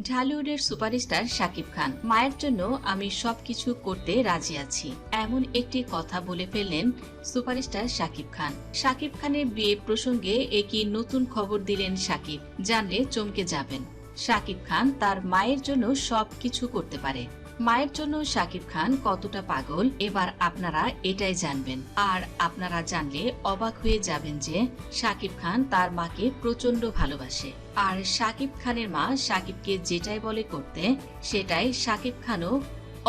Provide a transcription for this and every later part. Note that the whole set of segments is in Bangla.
ঢালিউডের সুপারস্টার শাকিব খান মায়ের জন্য আমি সবকিছু করতে রাজি আছি এমন একটি কথা বলে ফেললেন সুপারস্টার শাকিব খান। শাকিব খানের বিয়ে প্রসঙ্গে একই নতুন খবর দিলেন শাকিব, জানলে চমকে যাবেন। শাকিব খান তার মায়ের জন্য সবকিছু করতে পারে। মায়ের জন্য শাকিব খান কতটা পাগল এবার আপনারা এটাই জানবেন। আর আপনারা জানলে অবাক হয়ে যাবেন যে শাকিব খান তার মাকে প্রচন্ড ভালোবাসে। আর শাকিব খানের মা শাকিবকে যেটাই বলে করতে সেটাই শাকিব খানও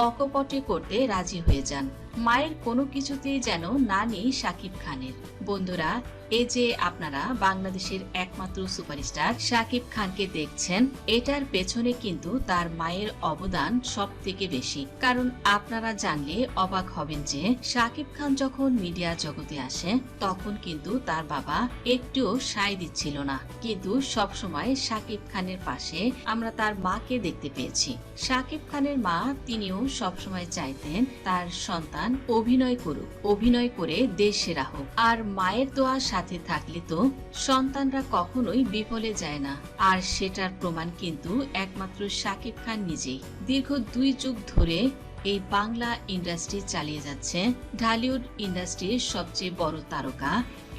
অকপটে করতে রাজি হয়ে যান। মায়ের কোনো কিছুতেই যেন না নেই শাকিব খানের। বন্ধুরা, এই যে আপনারা বাংলাদেশের একমাত্র সুপারস্টার শাকিব খানকে দেখছেন, এটার পেছনে কিন্তু তার মায়ের অবদান সব থেকে বেশি। কারণ আপনারা জানলে অবাক হবেন যে শাকিব খান যখন মিডিয়া জগতে আসে তখন কিন্তু তার বাবা একটুও সায় দিচ্ছিল না, কিন্তু সবসময় শাকিব খানের পাশে আমরা তার মাকে দেখতে পেয়েছি। শাকিব খানের মা তিনিও সবসময় চাইতেন তার সন্তান অভিনয় করুক, অভিনয় করে দেশ সেরা হোক। আর মায়ের দোয়া সাথে থাকলে তো সন্তানরা কখনোই বিফলে যায় না। আর সেটার প্রমাণ কিন্তু একমাত্র শাকিব খান নিজেই। দীর্ঘ 2 যুগ ধরে এই বাংলা ইন্ডাস্ট্রি চালিয়ে যাচ্ছে। ঢালিউড ইন্ডাস্ট্রির সবচেয়ে বড় তারকা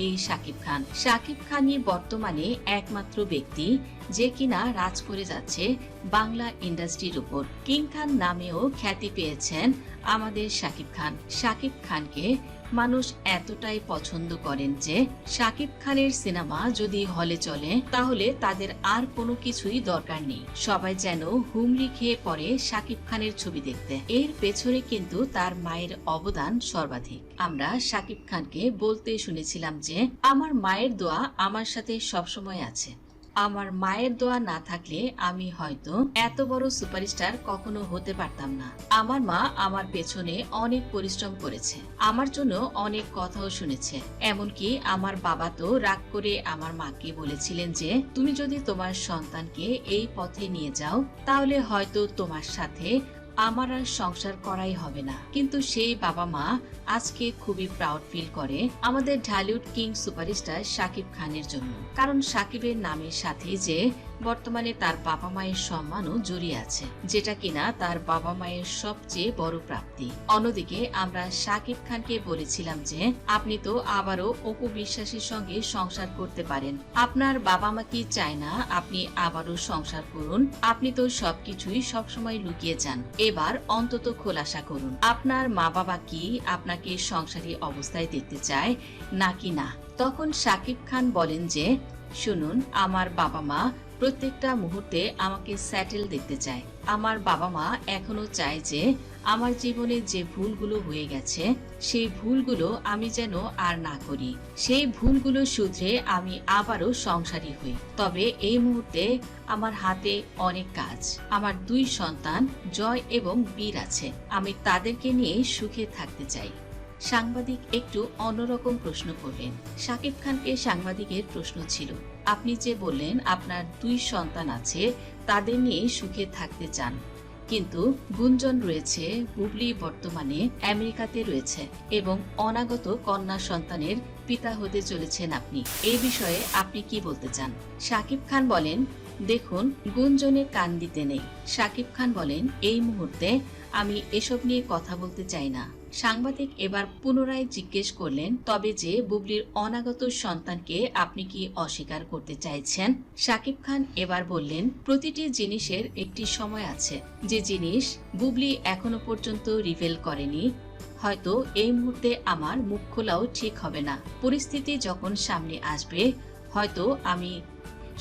এই শাকিব খান। শাকিব খানই বর্তমানে একমাত্র ব্যক্তি যে কিনা রাজ করে যাচ্ছে বাংলা ইন্ডাস্ট্রির উপর। কিং খান নামেও খ্যাতি পেয়েছেন আমাদের শাকিব খান। শাকিব খানকে মানুষ এতটাই পছন্দ করেন যে শাকিব খানের সিনেমা যদি হলে চলে তাহলে তাদের আর কোনো কিছুই দরকার নেই। সবাই যেন হুমড়ি খেয়ে পড়ে শাকিব খানের ছবি দেখতে। এর পেছনে কিন্তু তার মায়ের অবদান সর্বাধিক। আমরা শাকিব খানকে বলতে শুনেছিলাম যে আমার মায়ের দোয়া আমার সাথে সবসময় আছে। আমার মায়ের দোয়া না থাকলে আমি হয়তো এত বড় সুপারস্টার কখনো হতে পারতাম না। আমার মা আমার পেছনে অনেক পরিশ্রম করেছে, আমার জন্য অনেক কথাও শুনেছে। এমনকি আমার বাবা তো রাগ করে আমার মাকে বলেছিলেন যে তুমি যদি তোমার সন্তানকে এই পথে নিয়ে যাও তাহলে হয়তো তোমার সাথে আমার আর সংসার করাই হবে না। কিন্তু সেই বাবা মা আজকে খুবই প্রাউড ফিল করে আমাদের ঢালিউড কিং সুপারস্টার শাকিব খানের জন্য। কারণ শাকিবের নামের সাথে যে বর্তমানে তার বাবা মায়ের সম্মানও জড়িয়ে আছে, যেটা কিনা তার বাবা মায়ের সবচেয়ে বড় প্রাপ্তি। অন্যদিকে আমরা শাকিব খানকে বলেছিলাম যে আপনি তো আবারও অপু বিশ্বাসের সঙ্গে সংসার করতে পারেন। আপনার বাবা মা কি চায় না আপনি আবারও সংসার করুন? আপনি তো সবকিছুই সবসময় লুকিয়ে যান, এবার অন্তত খোলাসা করুন। আপনার মা বাবা কি আপনাকে সংসারী অবস্থায় দেখতে চায় নাকি না? তখন শাকিব খান বলেন যে শুনুন, আমার বাবা মা প্রত্যেকটা মুহূর্তে আমাকে সেটেল দেখতে চায়। আমার বাবা মা এখনো চায় যে আমার জীবনে যে ভুলগুলো হয়ে গেছে সেই ভুলগুলো আমি যেন আর না করি। সেই ভুলগুলো শুধরে আমি আবারও সংসারী হই। তবে এই মুহূর্তে আমার হাতে অনেক কাজ। আমার 2 সন্তান জয় এবং বীর আছে, আমি তাদেরকে নিয়ে সুখে থাকতে চাই। সাংবাদিক একটু অন্যরকম প্রশ্ন করলেন। শাকিব খানকে সাংবাদিকের প্রশ্ন ছিল, আপনি যে বললেন আপনার 2 সন্তান আছে, তাদের নিয়ে সুখে থাকতে চান, কিন্তু গুঞ্জন রয়েছে বুবলি বর্তমানে আমেরিকাতে রয়েছে এবং অনাগত কন্যা সন্তানের পিতা হতে চলেছেন আপনি। এই বিষয়ে আপনি কি বলতে চান? শাকিব খান বলেন, দেখুন, গুঞ্জনে কান দিতে নেই। শাকিব খান বলেন, এই মুহূর্তে আমি এসব নিয়ে কথা বলতে চাই না। সাংবাদিক এবার পুনরায় জিজ্ঞেস করলেন, তবে যে বুবলির অনাগত সন্তানকে আপনি কি অস্বীকার করতে চাইছেন? শাকিব খান এবার বললেন, প্রতিটি জিনিসের একটি সময় আছে। যে জিনিস বুবলি এখনো পর্যন্ত রিভিল করেনি, হয়তো এই মুহূর্তে আমার মুখ খোলাও ঠিক হবে না। পরিস্থিতি যখন সামনে আসবে হয়তো আমি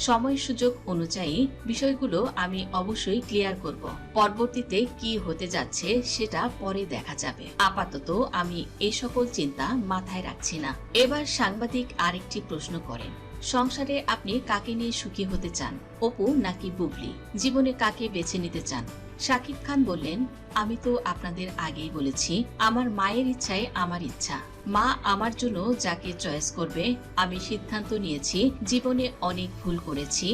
সময় সুযোগ অনুযায়ী বিষয়গুলো আমি অবশ্যই ক্লিয়ার করব। পরবর্তীতে কি হতে যাচ্ছে সেটা পরে দেখা যাবে। আপাতত আমি এই সকল চিন্তা মাথায় রাখছি না। এবার সাংবাদিক আরেকটি প্রশ্ন করেন, সংসারে আপনি কাকে নিয়ে সুখী হতে চান, অপু নাকি বুবলি? জীবনে কাকে বেছে নিতে চান? শাকিব খান বললেন, আমি তো আপনাদের আগেই বলেছি আমার মায়ের ইচ্ছাই আমার ইচ্ছা। মা আমার জন্য যাকে চয়েস করবে। আমি সিদ্ধান্ত নিয়েছি, জীবনে অনেক ভুল করেছি,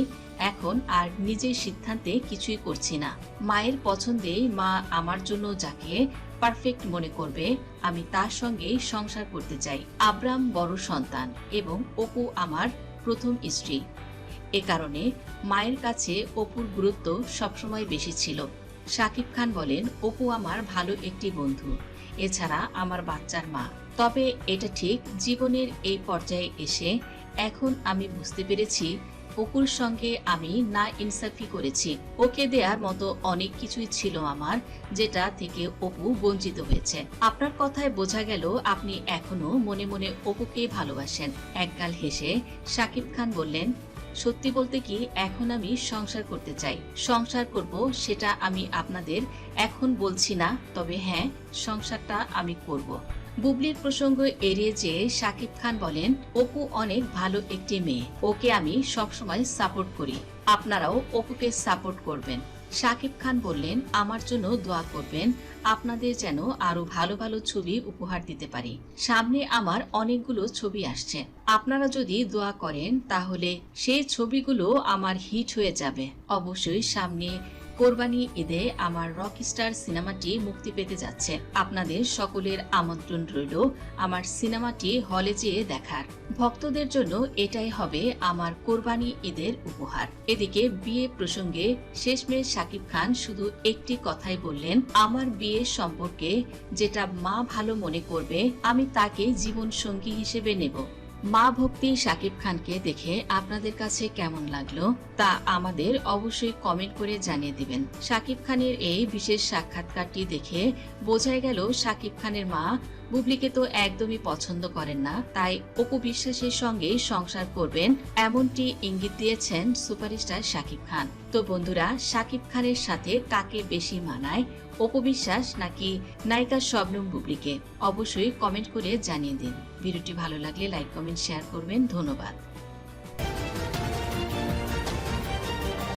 এখন আর নিজের সিদ্ধান্তে কিছুই করছি না। মায়ের পছন্দে মা আমার জন্য যাকে পারফেক্ট মনে করবে আমি তার সঙ্গেই সংসার করতে চাই। আব্রাম বড় সন্তান এবং অপু আমার প্রথম স্ত্রী। এ কারণে মায়ের কাছে অপুর গুরুত্ব সবসময় বেশি ছিল। শাকিব খান বলেন, অপু আমার ভালো একটি বন্ধু, এছাড়া আমার বাচ্চার মা। তবে এটা ঠিক, জীবনের এই পর্যায়ে এসে এখন আমি বুঝতে পেরেছি অপুর সঙ্গে আমি না ইনসাফি করেছি। ওকে দেওয়ার মতো অনেক কিছুই ছিল আমার, যেটা থেকে অপু বঞ্চিত হয়েছে। আপনার কথায় বোঝা গেল আপনি এখনো মনে মনে অপুকে ভালোবাসেন। একগাল হেসে শাকিব খান বললেন, সত্যি বলতে কি, এখন আমি সংসার করতে চাই। সংসার করব সেটা আমি আপনাদের এখন বলছি না, তবে হ্যাঁ, সংসারটা আমি করব। বুবলির প্রসঙ্গ এড়িয়ে যেয়ে শাকিব খান বলেন, অপু অনেক ভালো একটি মেয়ে, ওকে আমি সবসময় সাপোর্ট করি, আপনারাও অপুকে সাপোর্ট করবেন। শাকিব খান বললেন, আমার জন্য দোয়া করবেন, আপনাদের যেন আরো ভালো ভালো ছবি উপহার দিতে পারি। সামনে আমার অনেকগুলো ছবি আসছে, আপনারা যদি দোয়া করেন তাহলে সেই ছবিগুলো আমার হিট হয়ে যাবে। অবশ্যই সামনে কোরবানি ঈদে আমার রকস্টার সিনেমাটি মুক্তি পেতে যাচ্ছে। আপনাদের সকলের আমন্ত্রণ রইল আমার সিনেমাটি হলে যেয়ে দেখার। ভক্তদের জন্য এটাই হবে আমার কোরবানি ঈদের উপহার। এদিকে বিয়ে প্রসঙ্গে শেষমেশ শাকিব খান শুধু একটি কথাই বললেন, আমার বিয়ে সম্পর্কে যেটা মা ভালো মনে করবে আমি তাকে জীবন সঙ্গী হিসেবে নেব। মা ভক্তি শাকিব খানকে দেখে আপনাদের কাছে কেমন লাগলো তা আমাদের অবশ্যই কমেন্ট করে জানিয়ে দিবেন। শাকিব খানের এই বিশেষ সাক্ষাৎকারটি দেখে বোঝাই গেল শাকিব খানের মা বুবলিকে তো একদমই পছন্দ করেন না, তাই অপু বিশ্বাসের সঙ্গে সংসার করবেন এমনটি ইঙ্গিত দিয়েছেন সুপারস্টার শাকিব খান। তো বন্ধুরা, শাকিব খানের সাথে কাকে বেশি মানায়, অপু বিশ্বাস নাকি নায়িকা শবনম বুবলিকে? অবশ্যই কমেন্ট করে জানিয়ে দিন। ভিডিওটি ভালো লাগলে লাইক, কমেন্ট, শেয়ার করবেন। ধন্যবাদ।